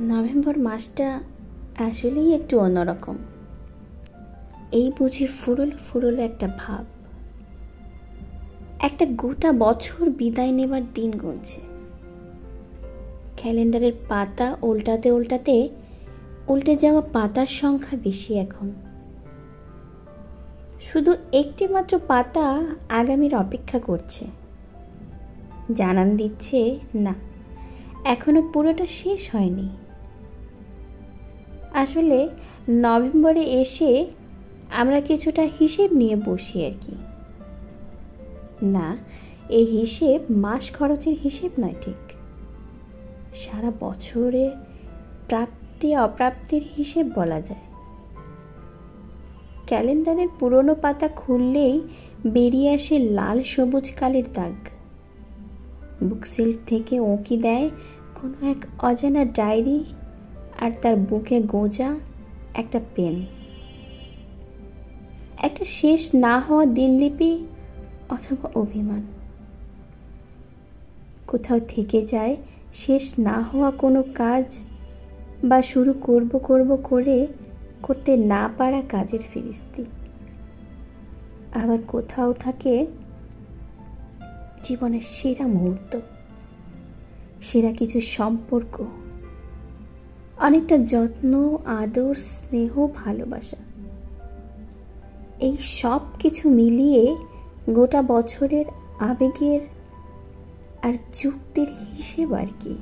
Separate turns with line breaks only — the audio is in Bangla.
নভেম্বর মাসটা আসলেই একটু অন্যরকম। এই বুঝি ফুরল ফুরল একটা ভাব, একটা গোটা বছর বিদায় নেবার দিন গুনছে। ক্যালেন্ডারের পাতা উল্টাতে উল্টাতে উল্টে যাওয়া পাতার সংখ্যা বেশি এখন। শুধু একটি মাত্র পাতা আগামীর অপেক্ষা করছে, জানান দিচ্ছে না, এখনো পুরোটা শেষ হয়নি। আসলে নভেম্বরে এসে আমরা কিছুটা হিসেব নিয়ে বসি আর কি। না, এই হিসেব মাস খরচের হিসেব নয়, ঠিক সারা বছরে প্রাপ্তি অপ্রাপ্তির হিসেব বলা যায়। ক্যালেন্ডারের পুরনো পাতা খুললেই বেরিয়ে আসে লাল সবুজ কালির দাগ। বুক সেলফ থেকে উঁকি দেয় কোনো এক অজানা ডায়েরি, আর তার বুকে গোঁজা একটা পেন। একটা শেষ না হওয়া দিনলিপি অথবা অভিমান। কোথাও থেকে যায় শেষ না হওয়া কোনো কাজ, বা শুরু করব করে করতে না পারা কাজের ফিরিস্তি। আবার কোথাও থাকে জীবনের সেরা মুহূর্ত, সেরা কিছু সম্পর্ক, অনেকটা যত্ন, আদর, স্নেহ, ভালোবাসা। এই সব কিছু মিলিয়ে গোটা বছরের আবেগের আর যুক্তির হিসেব আর কি।